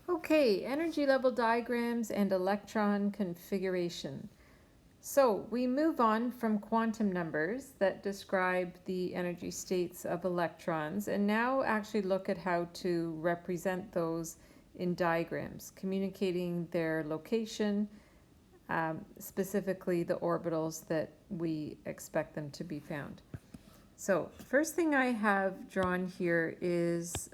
Okay, energy level diagrams and electron configuration. So we move on from quantum numbers that describe the energy states of electrons and now actually look at how to represent those in diagrams, communicating their location, specifically the orbitals that we expect them to be found. So first thing I have drawn here is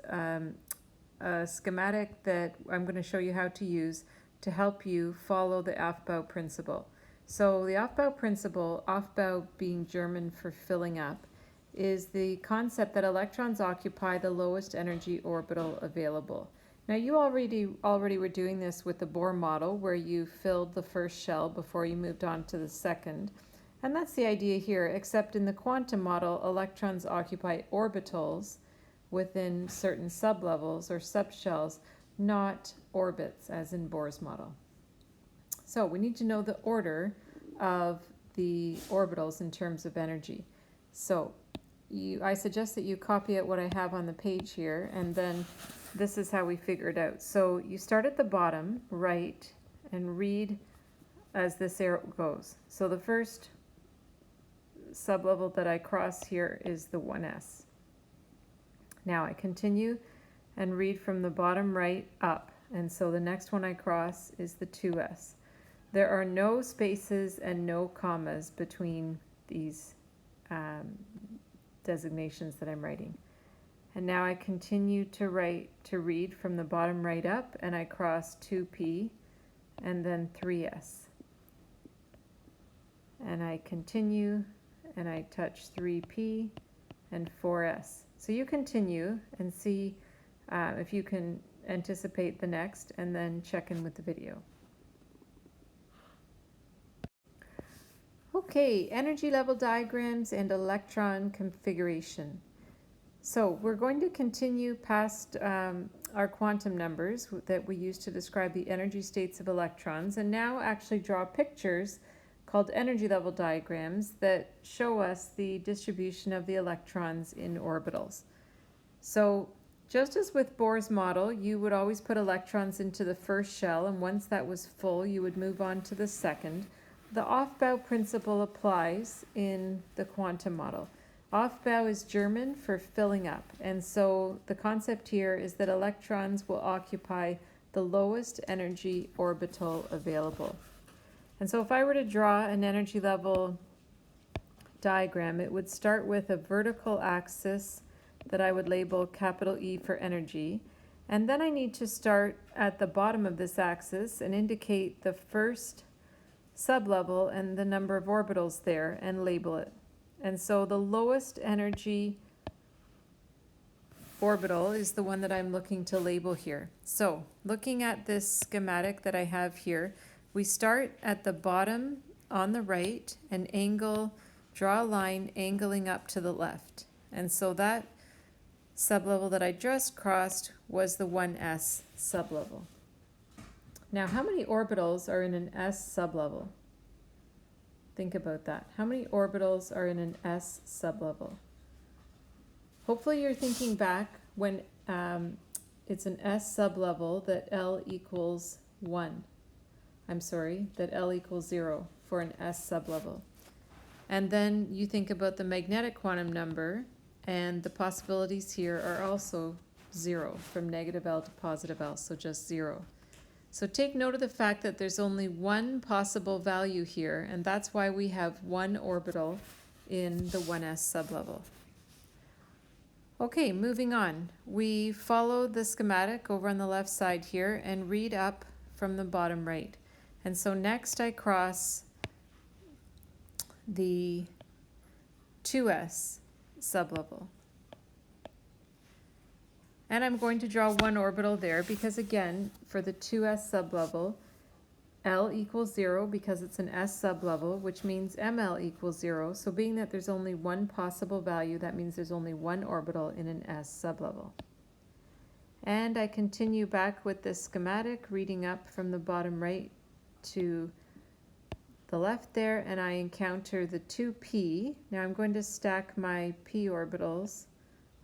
a schematic that I'm going to show you how to use to help you follow the Aufbau principle. So the Aufbau principle, Aufbau being German for filling up, is the concept that electrons occupy the lowest energy orbital available. Now you already were doing this with the Bohr model where you filled the first shell before you moved on to the second. And that's the idea here, except in the quantum model, electrons occupy orbitals within certain sublevels or subshells, not orbits as in Bohr's model. So we need to know the order of the orbitals in terms of energy. So I suggest that you copy out what I have on the page here, and then this is how we figure it out. So you start at the bottom right and read as this arrow goes. So the first sublevel that I cross here is the 1s. Now I continue and read from the bottom right up, and so the next one I cross is the 2s. There are no spaces and no commas between these designations that I'm writing. And now I continue to read from the bottom right up, and I cross 2p and then 3s. And I continue and I touch 3p and 4s. So you continue and see if you can anticipate the next, and then check in with the video. Okay, energy level diagrams and electron configuration. So we're going to continue past our quantum numbers that we use to describe the energy states of electrons, and now actually draw pictures called energy level diagrams that show us the distribution of the electrons in orbitals. So just as with Bohr's model, you would always put electrons into the first shell, and once that was full, you would move on to the second. The Aufbau principle applies in the quantum model. Aufbau is German for filling up, and so the concept here is that electrons will occupy the lowest energy orbital available. And so if I were to draw an energy level diagram, it would start with a vertical axis that I would label capital E for energy. And then I need to start at the bottom of this axis and indicate the first sublevel and the number of orbitals there and label it. And so the lowest energy orbital is the one that I'm looking to label here. So looking at this schematic that I have here, we start at the bottom on the right and draw a line angling up to the left. And so that sublevel that I just crossed was the 1s sublevel. Now, how many orbitals are in an s sublevel? Think about that. How many orbitals are in an s sublevel? Hopefully you're thinking back when it's an s sublevel that L equals 1. That L equals 0 for an s sublevel. And then you think about the magnetic quantum number, and the possibilities here are also 0, from negative L to positive L, so just 0. So take note of the fact that there's only one possible value here, and that's why we have one orbital in the 1s sublevel. Okay, moving on. We follow the schematic over on the left side here and read up from the bottom right. And so next I cross the 2s sublevel. And I'm going to draw one orbital there because, again, for the 2s sublevel, L equals 0 because it's an s sublevel, which means ML equals 0. So being that there's only one possible value, that means there's only one orbital in an s sublevel. And I continue back with this schematic, reading up from the bottom right to the left there, and I encounter the 2p. Now I'm going to stack my p orbitals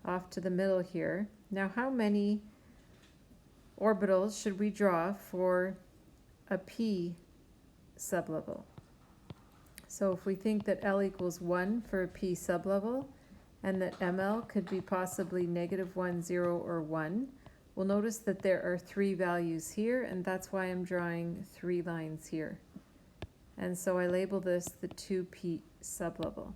off to the middle here. Now how many orbitals should we draw for a p sublevel? So if we think that L equals 1 for a p sublevel, and that ML could be possibly -1, 0, or 1, we'll notice that there are 3 values here, and that's why I'm drawing 3 lines here. And so I label this the 2p sublevel.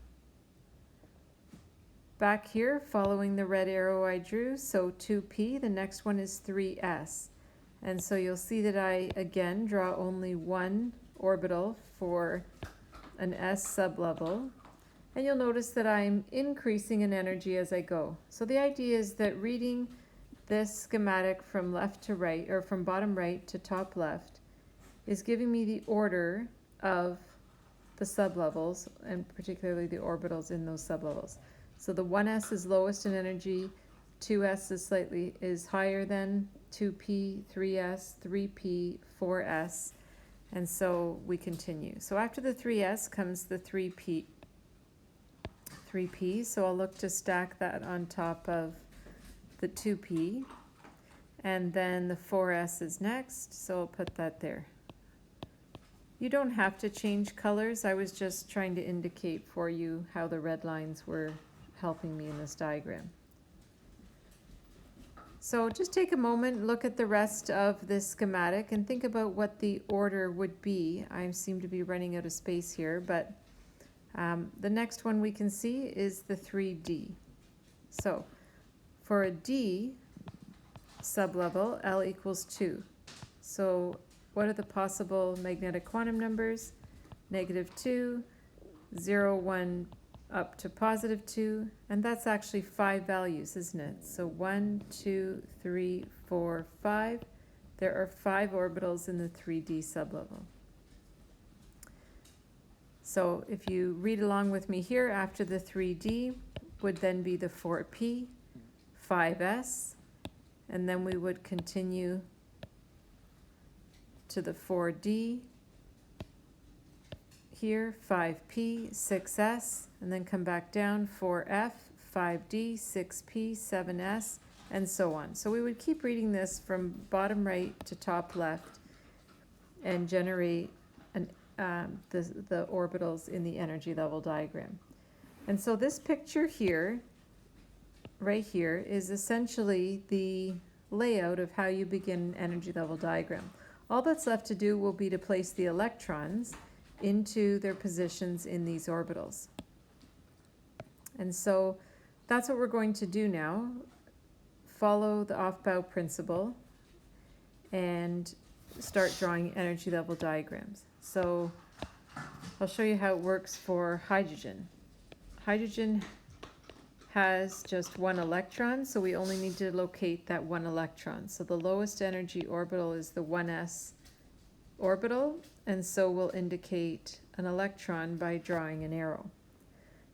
Back here, following the red arrow I drew, so 2p, the next one is 3s. And so you'll see that I, again, draw only one orbital for an s sublevel. And you'll notice that I'm increasing in energy as I go. So the idea is that reading this schematic from left to right, or from bottom right to top left, is giving me the order of the sublevels, and particularly the orbitals in those sublevels. So the 1s is lowest in energy, 2s is higher than 2p, 3s, 3p, 4s, and so we continue. So after the 3s comes the 3p, so I'll look to stack that on top of the 2p, and then the 4s is next, so I'll put that there. You don't have to change colors. I was just trying to indicate for you how the red lines were helping me in this diagram. So just take a moment, look at the rest of this schematic, and think about what the order would be. I seem to be running out of space here, but the next one we can see is the 3D. So for a D sublevel, L equals 2. So what are the possible magnetic quantum numbers? -2, 0, 1, up to +2, and that's actually 5 values, isn't it? So 1, 2, 3, 4, 5. There are 5 orbitals in the 3D sublevel. So if you read along with me here, after the 3D would then be the 4p, 5s, and then we would continue to the 4D, here 5p, 6s, and then come back down 4f, 5d, 6p, 7s, and so on. So we would keep reading this from bottom right to top left and generate the orbitals in the energy level diagram. And so this picture here, right here, is essentially the layout of how you begin an energy level diagram. All that's left to do will be to place the electrons into their positions in these orbitals. And so that's what we're going to do now. Follow the Aufbau principle and start drawing energy level diagrams. So I'll show you how it works for hydrogen. Hydrogen has just one electron, so we only need to locate that one electron. So the lowest energy orbital is the 1s orbital, and so we'll indicate an electron by drawing an arrow.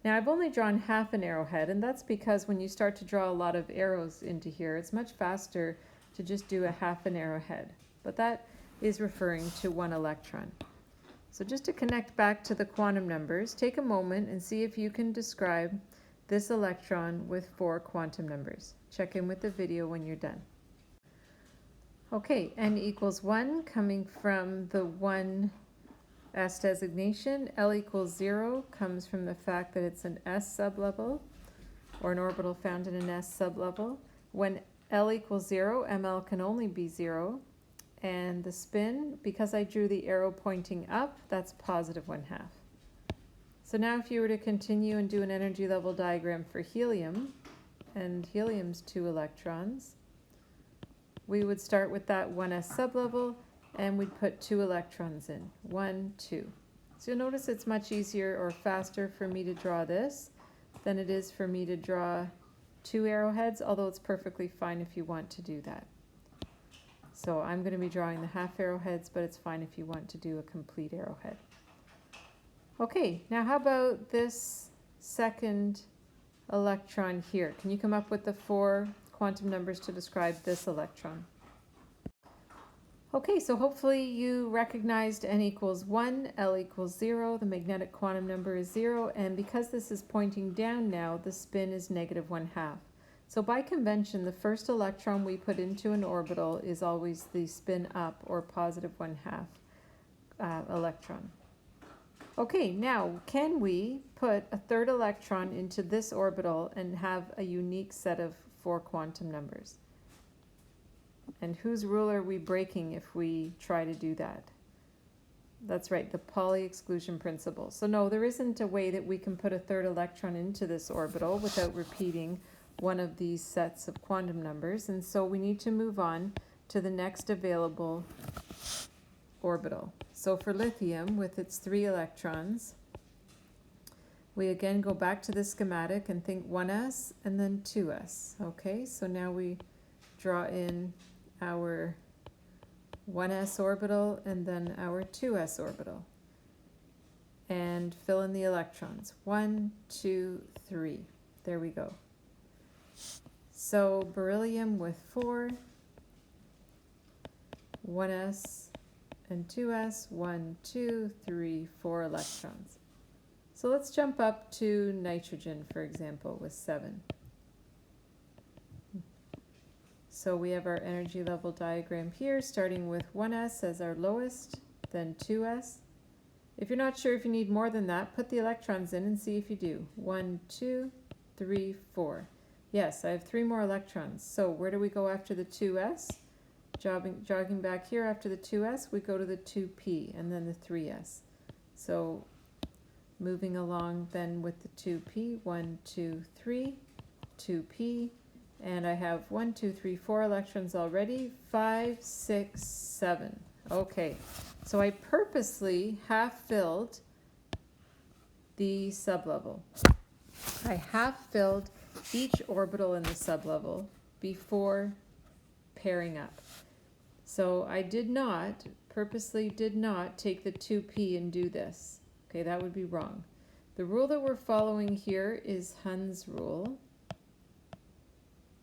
Now I've only drawn half an arrowhead, and that's because when you start to draw a lot of arrows into here, it's much faster to just do a half an arrowhead. But that is referring to one electron. So just to connect back to the quantum numbers, take a moment and see if you can describe this electron with 4 quantum numbers. Check in with the video when you're done. Okay, n equals 1 coming from the 1s designation. L equals 0 comes from the fact that it's an s sublevel, or an orbital found in an s sublevel. When L equals 0, ML can only be 0. And the spin, because I drew the arrow pointing up, that's +1/2. So now if you were to continue and do an energy level diagram for helium, and helium's 2 electrons, we would start with that 1s sublevel, and we'd put 2 electrons in, 1, 2. So you'll notice it's much easier or faster for me to draw this than it is for me to draw 2 arrowheads, although it's perfectly fine if you want to do that. So I'm going to be drawing the half arrowheads, but it's fine if you want to do a complete arrowhead. Okay, now how about this second electron here? Can you come up with the 4 quantum numbers to describe this electron? Okay, so hopefully you recognized n equals 1, L equals 0, the magnetic quantum number is 0, and because this is pointing down now, the spin is -1/2. So by convention, the first electron we put into an orbital is always the spin up or positive 1/2 electron. Okay, now can we put a third electron into this orbital and have a unique set of 4 quantum numbers? And whose rule are we breaking if we try to do that? That's right, the Pauli exclusion principle. So no, there isn't a way that we can put a third electron into this orbital without repeating one of these sets of quantum numbers. And so we need to move on to the next available orbital. So for lithium, with its 3 electrons, we again go back to the schematic and think 1s and then 2s. Okay, so now we draw in our 1s orbital and then our 2s orbital. And fill in the electrons. 1, 2, 3. There we go. So beryllium with 4, 1s and 2s, 1, 2, 3, 4 electrons. So let's jump up to nitrogen, for example, with 7. So we have our energy level diagram here, starting with 1s as our lowest, then 2s. If you're not sure if you need more than that, put the electrons in and see if you do. 1, 2, 3, 4. Yes, I have 3 more electrons. So where do we go after the 2s? Jogging back here after the 2s, we go to the 2p and then the 3s. So moving along then with the 2p, 1, 2, 3, 2p, and I have 1, 2, 3, 4 electrons already, 5, 6, 7. Okay, so I purposely half-filled the sublevel. I half-filled each orbital in the sublevel before pairing up. So I purposely did not take the 2p and do this. Okay, that would be wrong. The rule that we're following here is Hund's rule.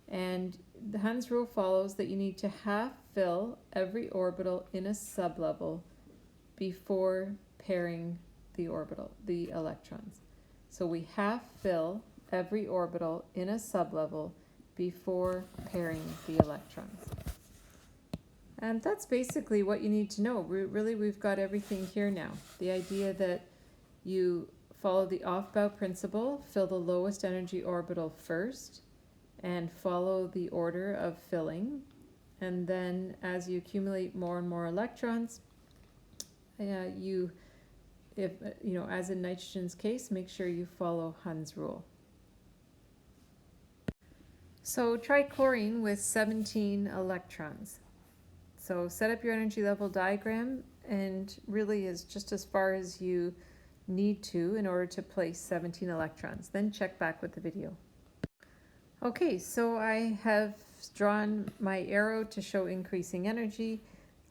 And the Hund's rule follows that you need to half fill every orbital in a sublevel before pairing the electrons. So we half fill every orbital in a sublevel before pairing the electrons. And that's basically what you need to know. Really, we've got everything here now. The idea that you follow the off-bow principle, fill the lowest energy orbital first, and follow the order of filling. And then as you accumulate more and more electrons, as in nitrogen's case, make sure you follow Hund's rule. So try chlorine with 17 electrons. So set up your energy level diagram, and really is just as far as you need to in order to place 17 electrons. Then check back with the video. Okay, so I have drawn my arrow to show increasing energy,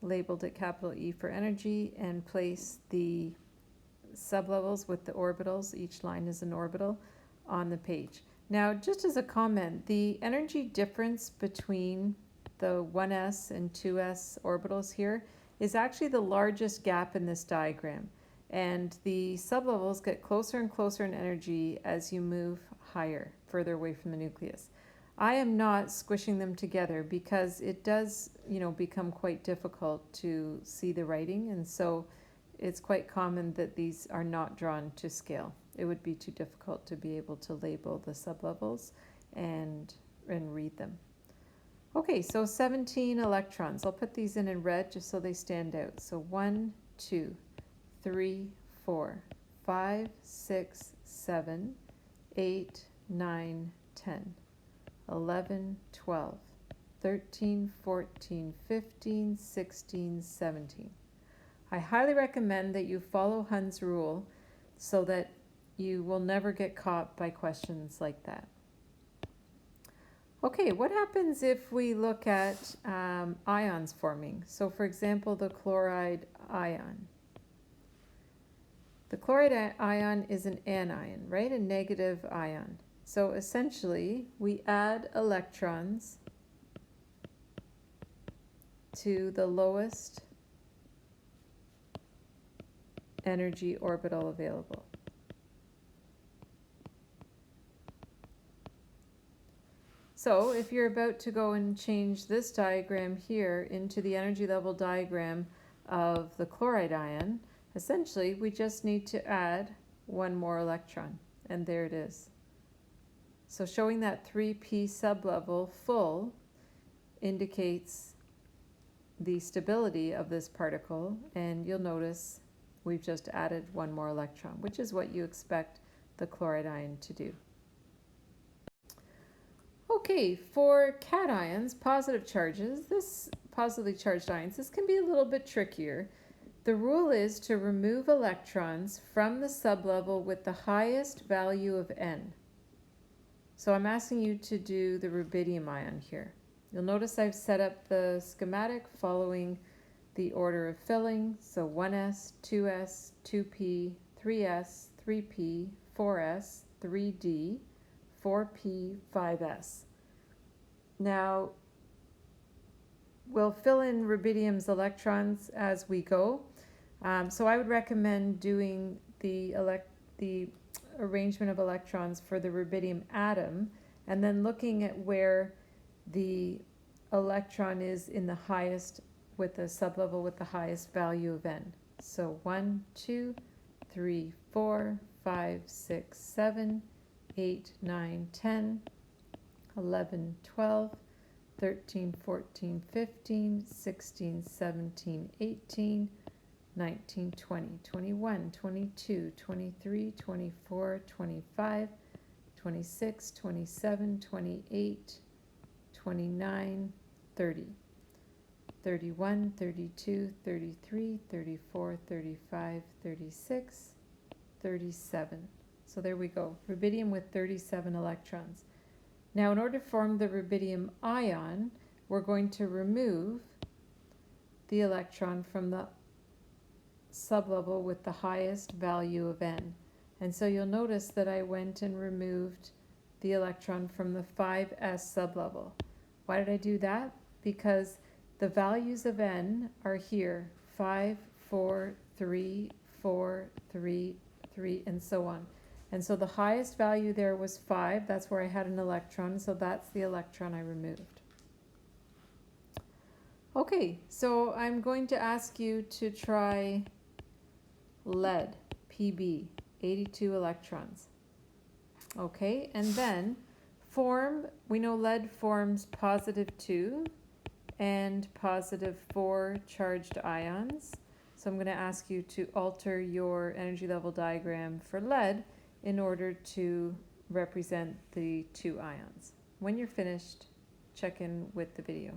labeled it capital E for energy, and place the sublevels with the orbitals, each line is an orbital, on the page. Now, just as a comment, the energy difference between the 1s and 2s orbitals here is actually the largest gap in this diagram. And the sublevels get closer and closer in energy as you move higher, further away from the nucleus. I am not squishing them together because it does, become quite difficult to see the writing, and so it's quite common that these are not drawn to scale. It would be too difficult to be able to label the sublevels and read them. Okay, so 17 electrons. I'll put these in red just so they stand out. So 1, 2, 3, 4, 5, 6, 7, 8, 9, 10, 11, 12, 13, 14, 15, 16, 17. I highly recommend that you follow Hund's rule so that you will never get caught by questions like that. Okay, what happens if we look at ions forming? So for example, the chloride ion. The chloride ion is an anion, right? A negative ion. So essentially, we add electrons to the lowest energy orbital available. So if you're about to go and change this diagram here into the energy level diagram of the chloride ion, essentially we just need to add one more electron, and there it is. So showing that 3p sublevel full indicates the stability of this particle, and you'll notice we've just added one more electron, which is what you expect the chloride ion to do. Okay, for cations, positive charges, this positively charged ions, this can be a little bit trickier. The rule is to remove electrons from the sublevel with the highest value of N. So I'm asking you to do the rubidium ion here. You'll notice I've set up the schematic following the order of filling. So 1s, 2s, 2p, 3s, 3p, 4s, 3d, 4p, 5s. Now, we'll fill in rubidium's electrons as we go. So I would recommend doing the arrangement of electrons for the rubidium atom, and then looking at where the electron is in the highest, with the sublevel with the highest value of N. So 1, 2, 3, 4, 5, 6, 7, 8, 9, 10, 11, 12, 13, 14, 15, 16, 17, 18, 19, 20, 21, 22, 23, 24, 25, 26, 27, 28, 29, 30, 31, 32, 33, 34, 35, 36, 37. So there we go, rubidium with 37 electrons. Now in order to form the rubidium ion, we're going to remove the electron from the sublevel with the highest value of N. And so you'll notice that I went and removed the electron from the 5s sublevel. Why did I do that? Because the values of N are here, 5, 4, 3, 4, 3, 3, and so on. And so the highest value there was 5, that's where I had an electron, so that's the electron I removed. Okay, so I'm going to ask you to try lead, Pb, 82 electrons. Okay, and then we know lead forms positive 2 and positive 4 charged ions. So I'm going to ask you to alter your energy level diagram for lead in order to represent the 2 ions. When you're finished, check in with the video.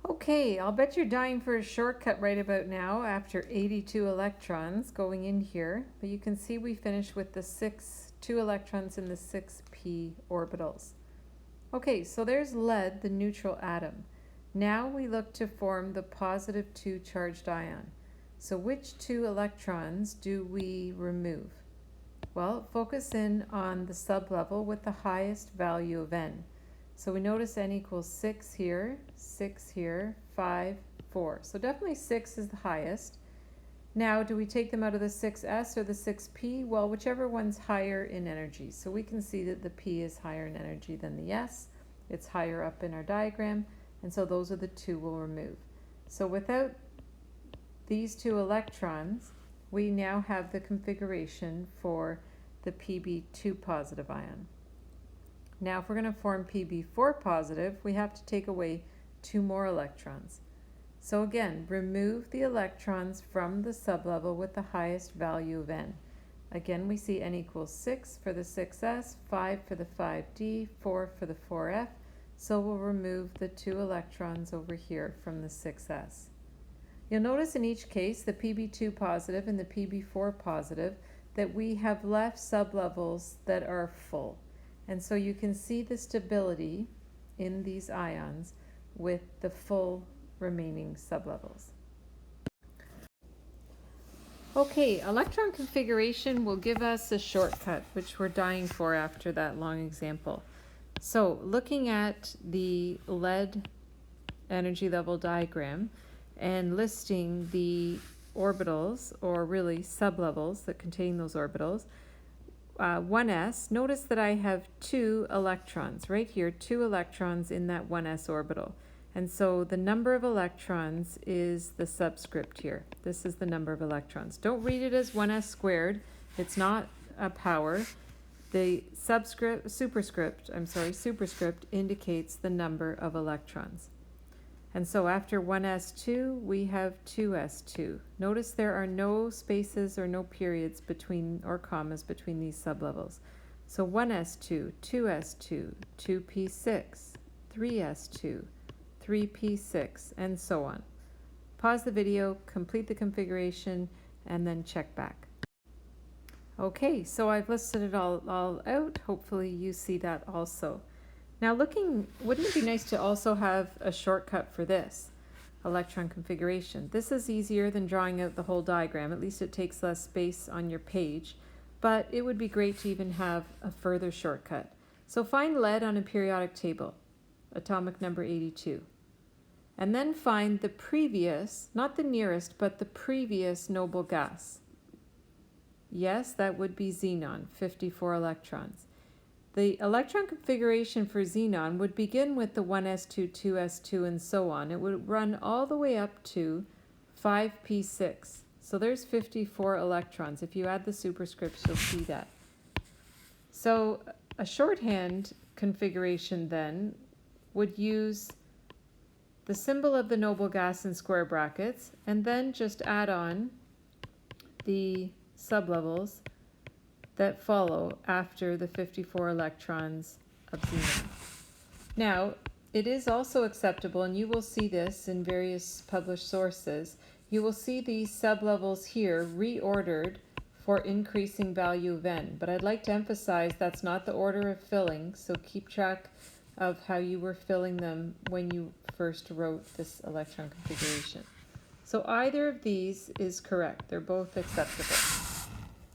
Okay, I'll bet you're dying for a shortcut right about now after 82 electrons going in here, but you can see we finished with the 2 electrons in the 6p orbitals. Okay, so there's lead, the neutral atom. Now we look to form the positive 2 charged ion. So which 2 electrons do we remove? Well, focus in on the sublevel with the highest value of N. So we notice N equals 6 here, 5, 4. So definitely 6 is the highest. Now, do we take them out of the 6s or the 6p? Well, whichever one's higher in energy. So we can see that the p is higher in energy than the s. It's higher up in our diagram, and so those are the 2 we'll remove. So without these 2 electrons, we now have the configuration for the Pb2 positive ion. Now, if we're going to form Pb4 positive, we have to take away 2 more electrons. So again, remove the electrons from the sublevel with the highest value of N. Again, we see N equals 6 for the 6s, 5 for the 5d, 4 for the 4f. So we'll remove the 2 electrons over here from the 6s. You'll notice in each case, the Pb2 positive and the Pb4 positive, that we have left sublevels that are full. And so you can see the stability in these ions with the full remaining sublevels. Okay, electron configuration will give us a shortcut, which we're dying for after that long example. So looking at the lead energy level diagram and listing the orbitals, or really sublevels that contain those orbitals, 1s, notice that I have 2 electrons right here, 2 electrons in that 1s orbital. And so the number of electrons is the subscript here. This is the number of electrons. Don't read it as 1s squared. It's not a power. The superscript indicates the number of electrons. And so after 1s2, we have 2s2. Notice there are no spaces or no periods between, or commas between these sublevels. So 1s2, 2s2, 2p6, 3s2, 3p6, and so on. Pause the video, complete the configuration, and then check back. Okay, so I've listed it all out. Hopefully you see that also. Now wouldn't it be nice to also have a shortcut for this electron configuration? This is easier than drawing out the whole diagram. At least it takes less space on your page, but it would be great to even have a further shortcut. So find lead on a periodic table, atomic number 82, and then find the previous, not the nearest, but the previous noble gas. Yes, that would be xenon, 54 electrons. The electron configuration for xenon would begin with the 1s2, 2s2, and so on. It would run all the way up to 5p6. So there's 54 electrons. If you add the superscripts, you'll see that. So a shorthand configuration then would use the symbol of the noble gas in square brackets, and then just add on the sublevels that follow after the 54 electrons of xenon. Now, it is also acceptable, and you will see this in various published sources, you will see these sublevels here reordered for increasing value of n. But I'd like to emphasize that's not the order of filling, so keep track of how you were filling them when you first wrote this electron configuration. So either of these is correct. They're both acceptable.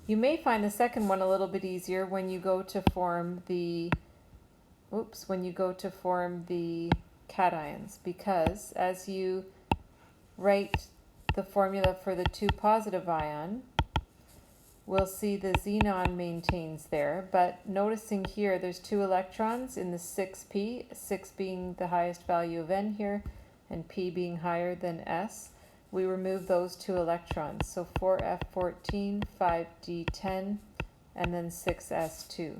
You may find the second one a little bit easier when you go to form the cations, because as you write the formula for the 2 positive ion, we'll see the xenon maintains there, but noticing here there's 2 electrons in the 6p, 6 being the highest value of n here, and p being higher than s. We remove those 2 electrons, so 4f14, 5d10, and then 6s2.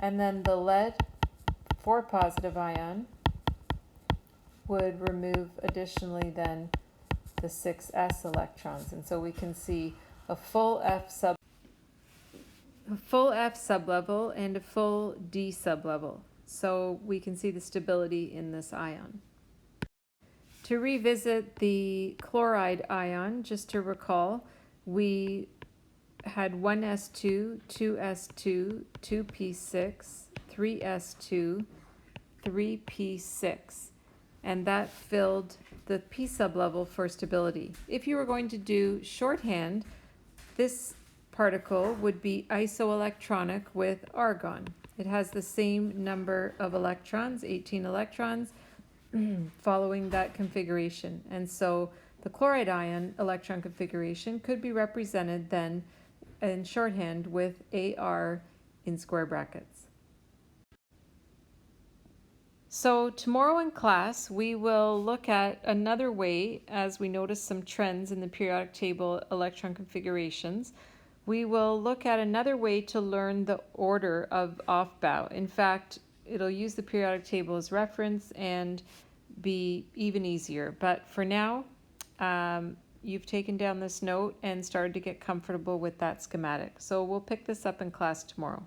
And then the lead 4 positive ion would remove additionally then the 6s electrons, and so we can see a full F sublevel and a full D sublevel. So we can see the stability in this ion. To revisit the chloride ion, just to recall, we had 1s2, 2s2, 2p6, 3s2, 3p6, and that filled the P sublevel for stability. If you were going to do shorthand, this particle would be isoelectronic with argon. It has the same number of electrons, 18 electrons, following that configuration. And so the chloride ion electron configuration could be represented then in shorthand with AR in square brackets. So tomorrow in class, we will look at another way, as we notice some trends in the periodic table electron configurations. We will look at another way to learn the order of Aufbau. In fact, it'll use the periodic table as reference and be even easier. But for now, you've taken down this note and started to get comfortable with that schematic. So we'll pick this up in class tomorrow.